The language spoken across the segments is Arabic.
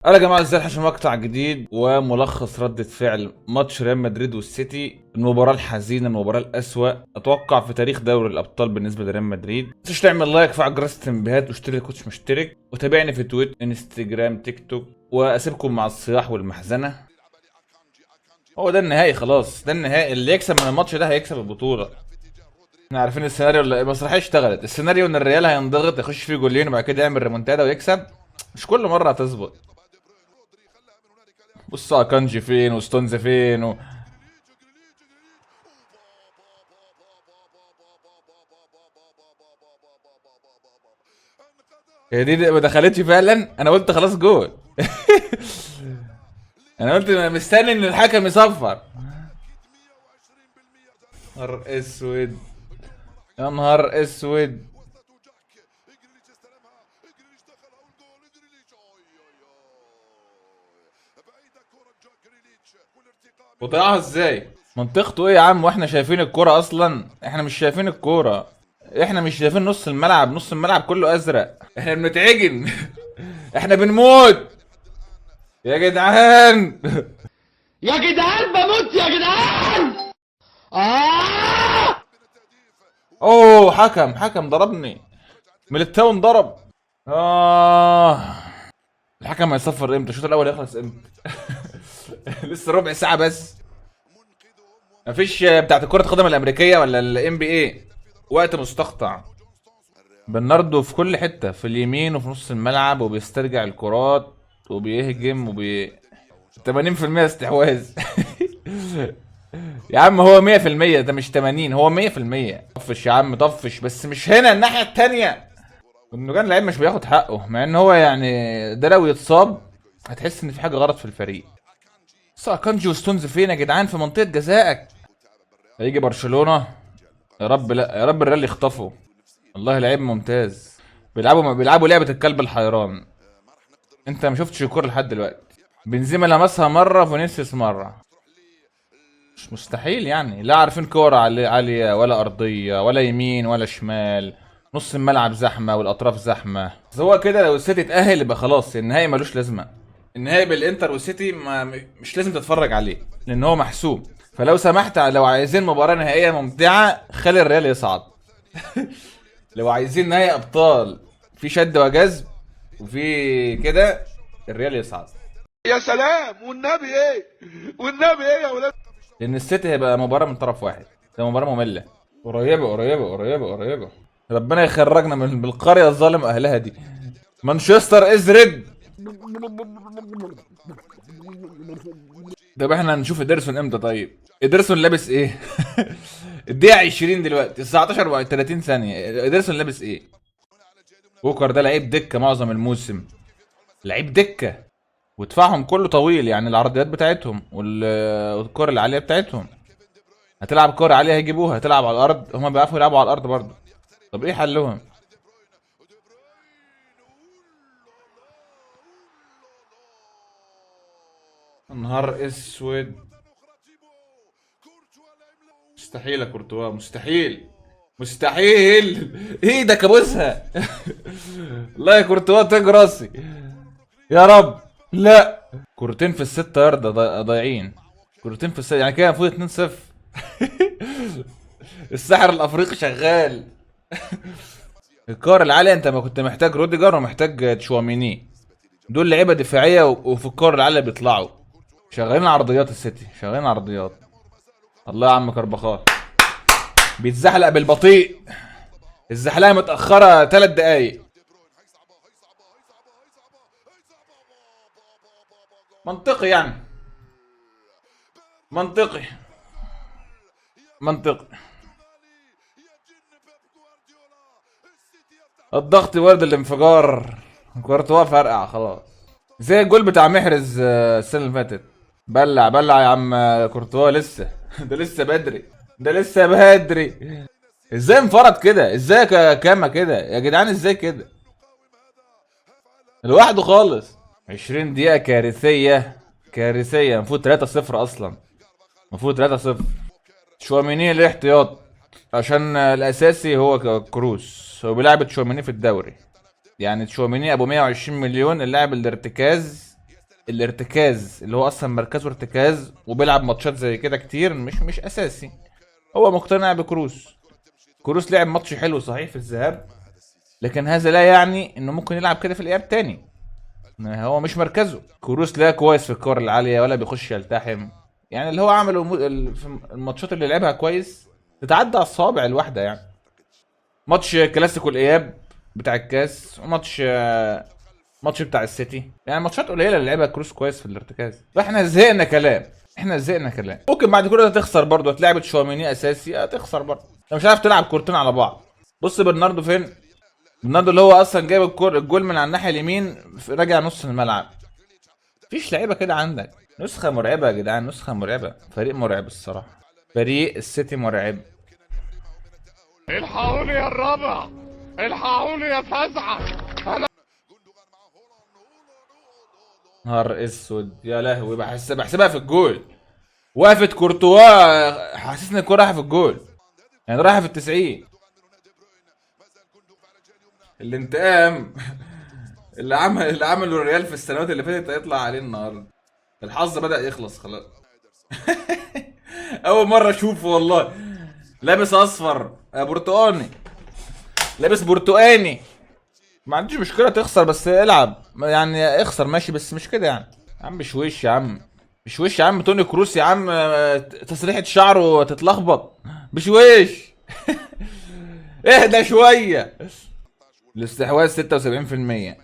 يا جماعه ازاي حشر مقطع جديد وملخص ردة فعل ماتش ريال مدريد والسيتي، المباراة الحزينة، المباراة الأسوأ اتوقع في تاريخ دوري الابطال بالنسبة لريال مدريد. متنساش تعمل لايك، فعل جرس التنبيهات، واشترك كنتش مشترك، وتابعني في تويتر، انستجرام، تيك توك، واسيبكم مع الصياح والمحزنة. هو ده النهائي، خلاص ده النهائي، اللي يكسب من الماتش ده هيكسب البطولة. احنا عارفين السيناريو، المسرحية اشتغلت. السيناريو ان الريال هينضغط يخش فيه جولين وبعد كده يعمل ريمونتادا ويكسب. مش كل مرة هتظبط. بص اكانجي فين وستونز فين هي دي ما دخلتش فعلا. انا قلت خلاص جول. انا قلت مستني ان الحكم يصفر. نهار اسود، يا نهار اسود. وضيعها ازاي؟ منطقته ايه يا عم؟ واحنا شايفين الكرة اصلا؟ احنا مش شايفين الكرة. احنا مش شايفين نص الملعب، نص الملعب كله ازرق. احنا بنتعجن. احنا بنموت يا جدعان. يا جدعان بموت يا جدعان. اوه، حكم ضربني. ميليتاو انضرب. الحكم هيصفر امتى؟ الشوط الاول يخلص امتى؟ لسه ربع ساعة بس. مفيش بتاعت كرة القدم الامريكية ولا الام بي اي وقت مستقطع. برناردو في كل حتة، في اليمين وفي نص الملعب، وبيسترجع الكرات وبيهجم 80% استحواذ. يا عم هو 100%، ده مش 80، هو 100%. طفش يا عم طفش، بس مش هنا، الناحية التانية. انه كان لعيب مش بياخد حقه، مع ان هو يعني ده لو يتصاب هتحس ان في حاجة غلط في الفريق. كانجي وستونز فين يا جدعان؟ في منطقة جزائك. هيجي برشلونة. يا رب لا، يا رب الريال يخطفوا. والله لعيب ممتاز. بيلعبوا لعبة الكلب الحيران. انت ما شفتش الكورة لحد دلوقتي. بنزيما لمسها مرة، فينيسيوس مرة. مش مستحيل يعني. لا عارفين كورة عالية ولا أرضية ولا يمين ولا شمال. نص الملعب زحمة والأطراف زحمة. بس هو كده لو السيتي اتأهل يبقى خلاص النهائي ملوش لازمة. النهائي بالإنتر والسيتي مش لازم تتفرج عليه لأن هو محسوب. فلو سمحت، لو عايزين مباراة نهائية ممتعة خلي الريال يصعد. لو عايزين نهائي أبطال في شد وجذب وفي كده، الريال يصعد. يا سلام والنبي ايه، والنبي ايه يا ولاد. لان السيتي هيبقى مباراه من طرف واحد، ده مباراه ممله. قريبه. ربنا يخرجنا من بالقريه الظالم اهلها دي. مانشستر از ريد. طب احنا هنشوف ادرسون امتى؟ طيب ادرسون لابس ايه؟ الدقيقه 20 دلوقتي، 19 و30 ثانيه. ادرسون لابس ايه؟ ووكر ده لعيب دكه معظم الموسم، لعيب دكه، ودفاعهم كله طويل، يعني العرضيات بتاعتهم والكور العاليه بتاعتهم. هتلعب كورة عالية هيجيبوها، هتلعب على الأرض هما بيعرفوا يلعبوا على الأرض برضه. طب إيه حلهم؟ نهار أسود. مستحيل يا كورتوا، مستحيل. إيدك أبوسها. لا يا كورتوا تاج راسي. يا رب لا. كورتين في الستة يارد ضايعين. كورتين في الستة، يعني كده المفروض 2-0. الساحر الأفريقي شغال. الكور العالية انت ما كنت محتاج روديجر ومحتاج تشواميني، دول لعيبه دفاعيه وفي الكور العاليه بيطلعوا. شغالين عرضيات السيتي، شغالين عرضيات. الله يا عم كربخال بيتزحلق بالبطيء. الزحلقه متاخره 3 دقايق. منطقي يعني، منطقي. الضغط ورد الانفجار. كورتوا فرقع خلاص، زي الجول بتاع محرز السنه اللي فاتت. بلع يا عم كورتوا لسه. ده لسه بدري، ده لسه بدري. ازاي انفرد كده؟ ازاي كاما كده يا جدعان؟ ازاي كده لوحده خالص؟ 20 دقيقة كارثية، كارثية. المفروض 3-0 اصلا، المفروض 3-0. تشواميني الاحتياط عشان الاساسي هو كروس. هو بيلعب تشواميني في الدوري، يعني تشواميني ابو 120 مليون، اللاعب الارتكاز الارتكاز اللي هو اصلا مركزه ارتكاز وبيلعب ماتشات زي كده كتير مش اساسي. هو مقتنع بكروس. كروس لعب ماتش حلو صحيح في الذهاب، لكن هذا لا يعني انه ممكن يلعب كده في الاياب تاني. هو مش مركزه. كروس لا كويس في الكور العاليه ولا بيخش يلتحم. يعني اللي هو عمله في الماتشات اللي لعبها كويس تتعدى على الصوابع الواحده يعني. ماتش كلاسيكو الاياب بتاع الكاس، وماتش ماتش بتاع السيتي، يعني ماتشات قليله اللي لعبها كروس كويس في الارتكاز. فاحنا زهقنا كلام، ممكن بعد كل ده تخسر برضه. هتلعب تشاوميني اساسي هتخسر برضه. انت مش عارف تلعب كورتين على بعض. بص برناردو فين؟ برناردو اللي هو اصلا جايب الجول من على الناحيه اليمين راجع نص الملعب. مفيش لعيبه كده عندك. نسخه مرعبه يا جدعان، نسخه مرعبه. فريق مرعب الصراحه. فريق السيتي مرعب. الحقوني يا الرابع، الحقوني يا فزعة. نهار اسود يا لهوي. بحسبها في الجول. وقفت كورتوا حاسسني الكوره رايحه في الجول، يعني رايحه في ال90. الانتقام اللي عمله الريال في السنوات اللي فاتت هيطلع عليه النهارده. الحظ بدأ يخلص خلاص. اول مره اشوفه والله. لابس اصفر برتقاني، لابس برتقاني. ما عنديش مشكله تخسر بس العب يعني. اخسر ماشي بس مش كده يعني. يا عم مش وش يا عم، مش وش يا عم. توني كروس يا عم تسريحه شعره تتلخبط. مش وش. اهدى شويه. الاستحواذ 76%،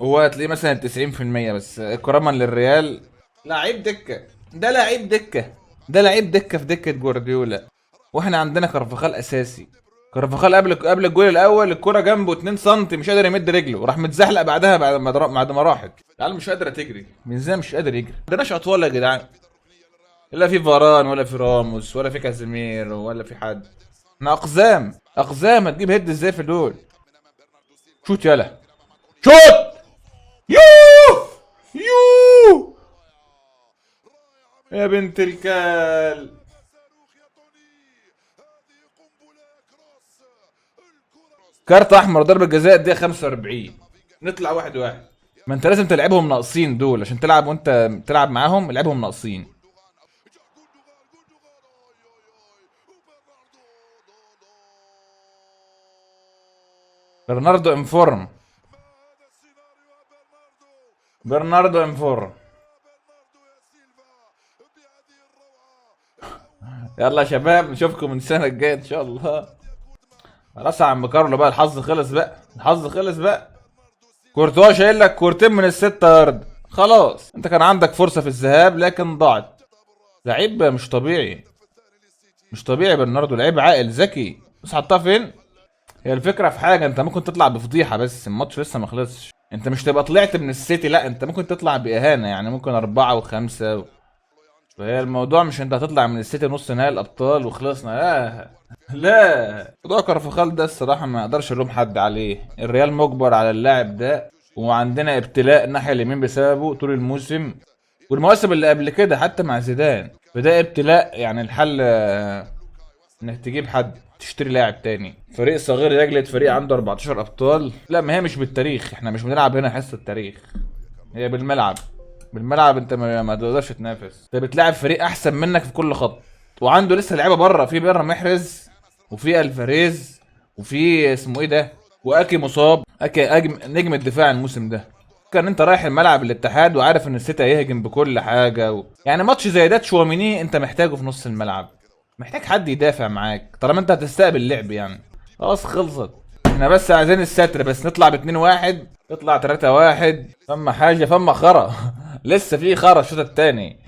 هو هتلاقيه مثلا 90%، بس اكراما للريال. لعيب دكه، ده لعيب دكه، ده لعيب دكه في دكه جوارديولا. واحنا عندنا كرفخال اساسي. كرفخال قبل الجول الاول الكره جنبه 2 سم مش قادر يمد رجله، وراح متزحلق بعدها بعد ما راحت. العيال مش قادره تجري، من زي مش قادر يجري. ما عندناش اطوال يا جدعان. لا في فاران ولا في راموس ولا في كازيمير ولا في حد. احنا اقزام هتجيب هيد ازاي في دول؟ شوت يلا، شوت. يوه يوه يا بنت الكال. كارت احمر ضربة جزاء الدقيقة 45. نطلع 1-1. ما انت لازم تلعبهم ناقصين دول عشان تلعب، وانت تلعب معاهم لعبهم ناقصين. برناردو انفورم. برناردو انفورم. يلا يا شباب نشوفكم السنة الجاية ان شاء الله. خلاص يا عم كارلو بقى، الحظ خلص بقى، الحظ خلص بقى. كورتوا شايل لك كورتين من ال6 يارد. خلاص انت كان عندك فرصة في الذهاب لكن ضاعت. لعيب مش طبيعي، مش طبيعي. برناردو لعيب عاقل ذكي. بس حطها فين؟ هي الفكرة في حاجة، انت ممكن تطلع بفضيحة بس الماتش لسه ما خلصش. انت مش تبقى طلعت من السيتي، لا انت ممكن تطلع بإهانة، يعني ممكن 4 و5 فهي الموضوع مش انت هتطلع من السيتي نص نهائي الابطال وخلصنا. لا لا، موضوع كارفخال ده الصراحه ما اقدرش الوم حد عليه. الريال مجبر على اللاعب ده، وعندنا ابتلاء الناحيه اليمين بسببه طول الموسم والمواسم اللي قبل كده حتى مع زيدان. فده ابتلاء يعني. الحل انك تجيب حد، تشتري لاعب تاني. فريق صغير يجلد فريق عنده 14 ابطال؟ لا، ما هي مش بالتاريخ. احنا مش بنلعب هنا حصه التاريخ، هي بالملعب. بالملعب انت ما تقدرش تنافس. انت بتلاعب فريق احسن منك في كل خط، وعنده لسه لعيبه بره. في بره محرز، وفي الفاريز، وفي اسمه ايه ده، واكي مصاب. اكي نجم الدفاع الموسم ده. كان انت رايح الملعب الاتحاد وعارف ان السيتي هيهجم بكل حاجه يعني ماتش زي ده تشواميني انت محتاجه في نص الملعب. محتاج حد يدافع معاك طالما انت هتستقبل لعب يعني. خلاص خلصت. احنا بس عايزين الستر بس. نطلع ب2-1، تطلع 3-1. فما حاجه فما خرا. لسه في خرا الشوط التاني.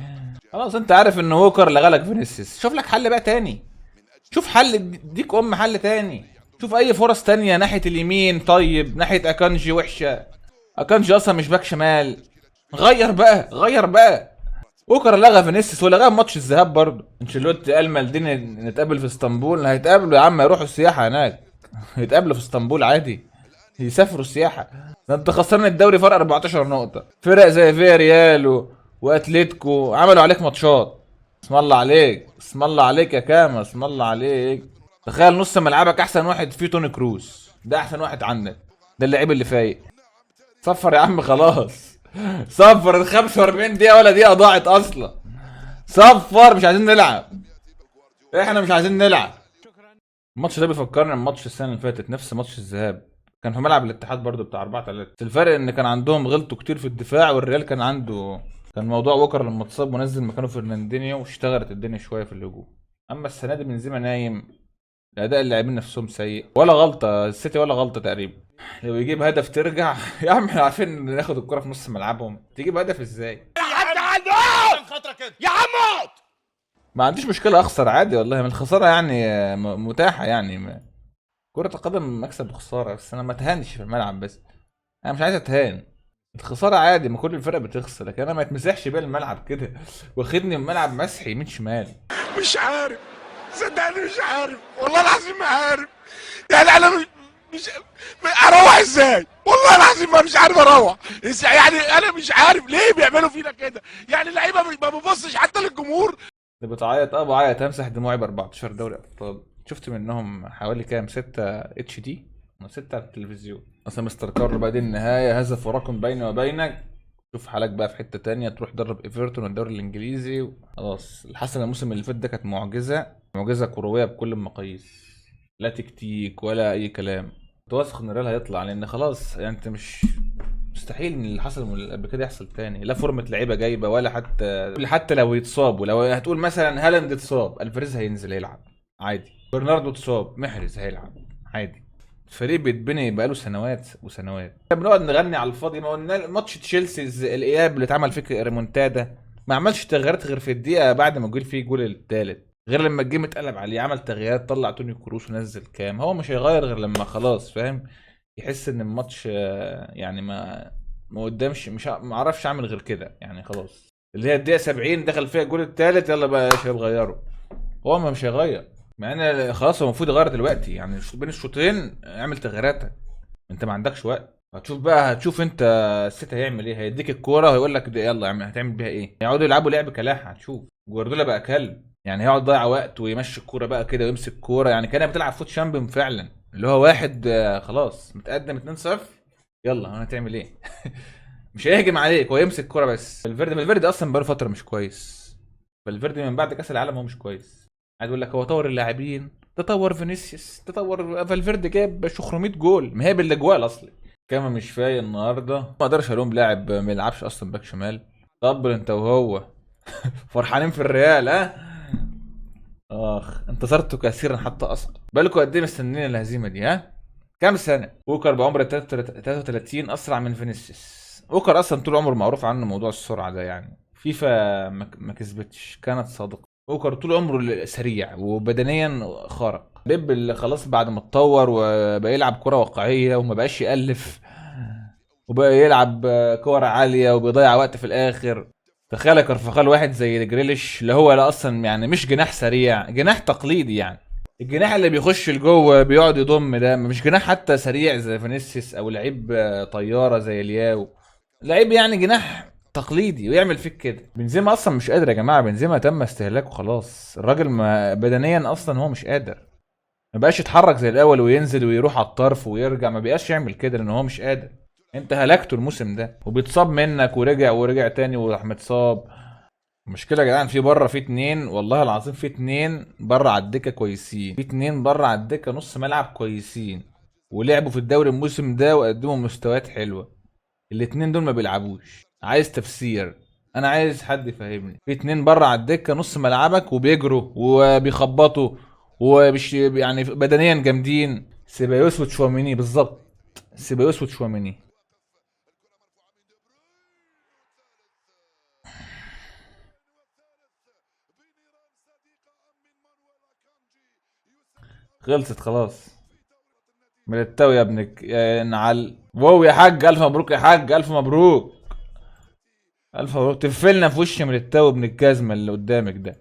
خلاص انت عارف ان ووكر لغلك فينيسيوس. شوف لك حل بقى تاني. شوف حل، ديك حل تاني. شوف اي فرص تانية ناحية اليمين. طيب ناحية اكانجي وحشة. اكانجي اصلا مش باك شمال. غير بقى. ووكر لغى فينيسيوس ولغاه ماتش الذهاب برضه. انشيلوتي قال مالديني نتقابل في اسطنبول. هيتقابلوا يا عم، يروحوا السياحة هناك. يتقابلوا في اسطنبول عادي، يسافروا السياحة. ده انت خسرنا الدوري فرق 14 نقطة. فرق زي فياريال واتليتيكو عملوا عليك ماتشات. اسم الله عليك، اسم الله عليك يا كاما، اسم الله عليك. تخيل نص ملعبك احسن واحد فيه توني كروس. ده احسن واحد عندك، ده اللعيب اللي فايق. صفر يا عم خلاص. صفر ال 45 دقيقة ولا دقيقة ضاعت اصلا. صفر، مش عايزين نلعب. احنا مش عايزين نلعب. الماتش ده بيفكرني بماتش السنة اللي فاتت، نفس ماتش الذهاب. كان في ملعب الاتحاد برضو بتاع 4-3. الفرق ان كان عندهم غلطوا كتير في الدفاع، والريال كان عنده، كان موضوع وكر لما اتصاب ونزل مكانه فرناندينيو واشتغلت الدنيا شويه في الهجوم. اما السنه دي بنزيما نايم، الاداء اللاعبين نفسهم سيء، ولا غلطه السيتي ولا غلطه تقريبا. لو يجيب هدف ترجع يا عم احنا عارفين ناخد الكره في نص ملعبهم، تجيب هدف ازاي؟ يا عم ما عنديش مشكله اخسر عادي والله، من الخساره يعني متاحه يعني كرة القدم مكسب وخساره، بس انا ما اتهانش في الملعب. بس انا مش عايز اتهان. الخساره عادي، ما كل الفرق بتخسر، لكن انا ما يتمسحش بيا الملعب كده واخدني الملعب مسحي يمين شمال. مش عارف، صدقني مش عارف، والله العظيم ما عارف. يعني انا مش اروح ازاي؟ والله العظيم ما مش عارف اروح يعني انا مش عارف ليه بيعملوا فينا كده. يعني اللعيبه ما ببصش حتى للجمهور. اللي بتعيط بعيط، همسح دموعي ب 14 دوري ابطال، شفت منهم حوالي كام؟ 6 اتش دي، 6 على التلفزيون. اصلا مستر كارلو بعد النهايه هذا فراق بيني وبينك، شوف حالك بقى في حته تانية، تروح تدرب ايفرتون والدوري الانجليزي خلاص. اللي حصل الموسم اللي فات ده كانت معجزه، معجزه كرويه بكل المقاييس، لا تكتيك ولا اي كلام. كنت واثق ان الريال هيطلع، لان خلاص يعني انت مش مستحيل ان اللي حصل من قبل كده يحصل تاني، لا فورمه لعيبه جايبه ولا حتى لو يتصاب، ولو هتقول مثلا هالاند اتصاب الفاريز هينزل يلعب عادي، برناردو اتصاب محرز هيلعب عادي. الفريق بيتبني بقاله سنوات وسنوات. بنقعد نغني على الفاضي. ما قلنا ماتش تشيلسي الاياب اللي اتعمل فيه ريمونتادا، ما عملش تغييرات غير في الدقيقه بعد ما جول فيه الجول الثالث، غير لما الجيم اتقلب عليه عمل تغييرات، طلع توني كروس ونزل كام. هو مش هيغير غير لما خلاص فاهم، يحس ان الماتش يعني ما قدامش، مش ما اعرفش اعمل غير كده يعني خلاص. اللي هي الدقيقه 70 دخل فيها الجول الثالث، يلا بقى يا شباب غيروا. هو ما مش هيغير، مع ان خلاص هو المفروض يغير دلوقتي يعني، بين الشوطين اعمل تغييراتك، انت ما عندكش وقت. هتشوف انت السيتي هيعمل ايه، هيديك الكوره وهيقول لك يلا هتعمل بيها ايه، يقعدوا يلعبوا لعب كلاحه. هتشوف جوارديولا بقى كلب يعني، هيقعد يضيع وقت ويمشي الكوره بقى كده ويمسك الكوره، يعني كانك بتلعب فوت شامبيون فعلا، اللي هو واحد خلاص متقدم 2-0 يلا هتعمل ايه. مش هيهجم عليك، هو يمسك الكوره بس. فالفيردي اصلا بقاله فتره مش كويس، فالفيردي من بعد كاس العالم هو مش كويس. عايز اقول لك هو طور اللاعبين، تطور فينيسيوس، تطور فالفيردي، جاب 500 جول، ما هي بالاجوال اصلي. كما مش فايق النهارده، ما اقدرش الوم لاعب ما يلعبش اصلا باك شمال. طب انت وهو فرحانين في الريال ها؟ انتصرتوا كثيرا حتى اسقط. بالكوا قد ايه مستنيين الهزيمه دي ها؟ كام سنه؟ ووكر بعمر 33 اسرع من فينيسيوس. ووكر اصلا طول عمره معروف عنه موضوع السرعه ده يعني، فيفا ما كسبتش، كانت صادقه. ووكر طول عمره سريع وبدنيا خارق. بيب اللي خلاص بعد ما اتطور وبقى يلعب كره واقعيه وما بقاش يالف، وبقى يلعب كور عاليه وبيضيع وقت في الاخر. تخيل كرفخال واحد زي جريليش، اللي هو لا اصلا يعني مش جناح سريع، جناح تقليدي يعني، الجناح اللي بيخش لجوه بيقعد يضم، ده مش جناح حتى سريع زي فينيسيوس او لعيب طياره زي الياو، لعيب يعني جناح تقليدي ويعمل فيك كده. بنزيما اصلا مش قادر يا جماعه، بنزيما تم استهلاكه خلاص، الراجل ما بدنيا اصلا هو مش قادر، ما بقاش يتحرك زي الاول وينزل ويروح على الطرف ويرجع، ما بقاش يعمل كده لان هو مش قادر. انت هلكته الموسم ده، وبيتصاب منك ورجع تاني وراح متصاب. المشكله يا جدعان في بره، في 2 والله العظيم، في 2 بره على الدكه كويسين، في 2 بره على الدكه نص ملعب كويسين ولعبوا في الدوري الموسم ده وقدموا مستويات حلوه. الاتنين دول ما بيلعبوش، عايز تفسير، انا عايز حد يفهمني. في 2 بره على الدكه نص ملعبك وبيجروا وبيخبطوا يعني بدنيا جامدين، سيبايوس وتشواميني بالظبط، سيبايوس وتشواميني. خلصت خلاص. ميليتاو يا ابنك يا نعل، واو يا حاج، الف مبروك يا حاج، الف مبروك، الف مبروك. تفلنا في وش ميليتاو ابن الجزمه اللي قدامك ده.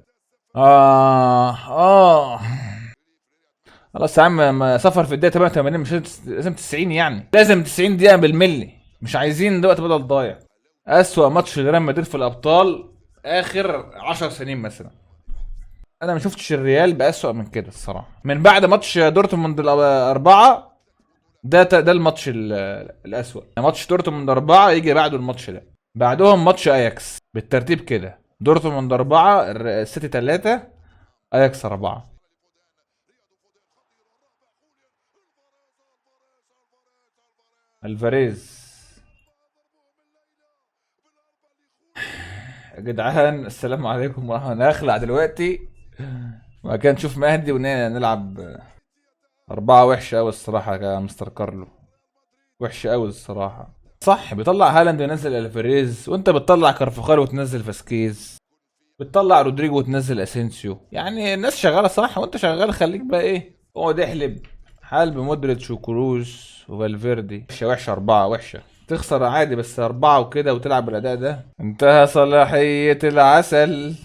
خلاص يا عم، سفر في الدقيقه 88 مش لازم 90 يعني، لازم 90 دقيقه بالملي، مش عايزين دلوقتي بدل ضايع. اسوأ ماتش لريال مدريد في الابطال اخر 10 سنين مثلا. انا ما شفتش الريال بأسوأ من كده الصراحه، من بعد ماتش دورتموند الاربعه، ده الماتش الأسوأ. ماتش دورتموند 4 يجي بعده الماتش ده. بعدهم ماتش اياكس بالترتيب كده: دورتموند 4، السيتي 3، اياكس 4. الفاريز. يا جدعان السلام عليكم ورحمة الله. اخلع دلوقتي وبعد كده نشوف مهدي ونلعب. 4 وحشة أوي الصراحة يا مستر كارلو، وحشة أوي الصراحة. صح، بيطلع هالاند وينزل الفاريز، وانت بتطلع كارفخال وتنزل فاسكيز، بتطلع رودريجو وتنزل اسينسيو. يعني الناس شغالة صح وانت شغال، خليك بقى ايه، اقعد احلب حال بمودريتش وكروز وفالفيردي. وحشة وحشة 4 وحشة. تخسر عادي بس 4 وكده وتلعب بالأداء ده. انتهى صلاحية العسل،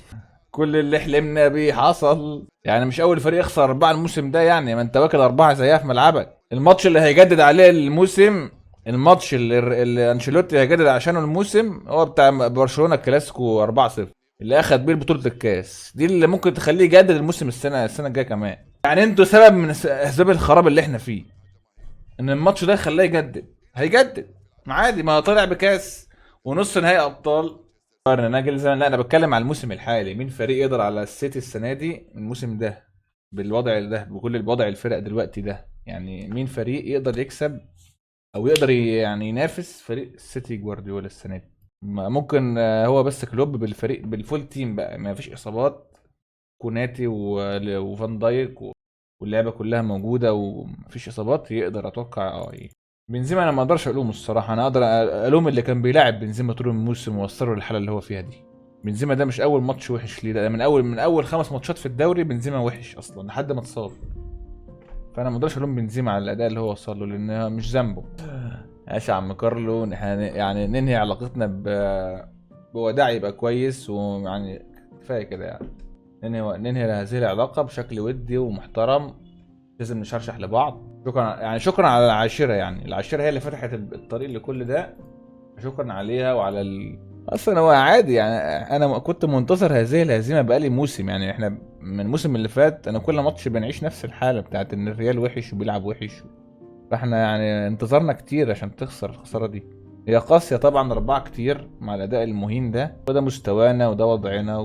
كل اللي حلمنا بيه حصل. يعني مش اول فريق يخسر 4 الموسم ده، يعني ما انت واكل 4 زيها في ملعبك. الماتش اللي هيجدد عليه الموسم، الماتش اللي انشيلوتي هيجدد عشانه الموسم، هو بتاع برشلونة الكلاسيكو 4-0 اللي اخد بيه بطولة الكاس دي، اللي ممكن تخليه يجدد الموسم السنة الجاية كمان. يعني انتوا سبب من اسباب الخراب اللي احنا فيه، ان الماتش ده خلاه يجدد. هيجدد عادي، ما هو طلع بكاس ونص نهائي ابطال. لا انا بتكلم على الموسم الحالي. مين فريق يقدر على السيتي السنه دي الموسم ده بالوضع ده، بكل الوضع الفرق دلوقتي ده؟ يعني مين فريق يقدر يكسب او يقدر يعني ينافس فريق السيتي جوارديولا السنه دي؟ ممكن هو بس كلوب بالفريق بالفول تيم بقى، ما فيش اصابات، كوناتي وفان دايك واللعبه كلها موجوده ومفيش اصابات، يقدر اتوقع بنزيما انا ما اقدرش الومه الصراحه. انا اقدر الوم اللي كان بيلاعب بنزيما طول الموسم ووصله للحاله اللي هو فيها دي. بنزيما ده مش اول ماتش وحش ليه، ده من اول 5 ماتشات في الدوري بنزيما وحش اصلا لحد ما اتصاب. فانا ما اقدرش الوم بنزيما على الاداء اللي هو وصل له لان مش ذنبه. ماشي يا عم كارلو، يعني ننهي علاقتنا بوداع يبقى كويس، ويعني كفايه كده يعني. ننهي هذه العلاقه بشكل ودي ومحترم، لازم نشرشح لبعض. شكرا على العاشره، يعني العاشره هي اللي فتحت الطريق لكل ده. شكرا عليها وعلى اصلا هو عادي يعني. انا كنت منتظر هذه الهزيمه بقالي موسم، يعني احنا من الموسم اللي فات انا كل ماتش بنعيش نفس الحاله بتاعت ان الريال وحش وبيلعب وحش. فاحنا يعني انتظرنا كتير عشان تخسر الخساره دي. هي قاسيه طبعا 4 كتير مع الاداء المهين ده، وده مستوانا وده وضعنا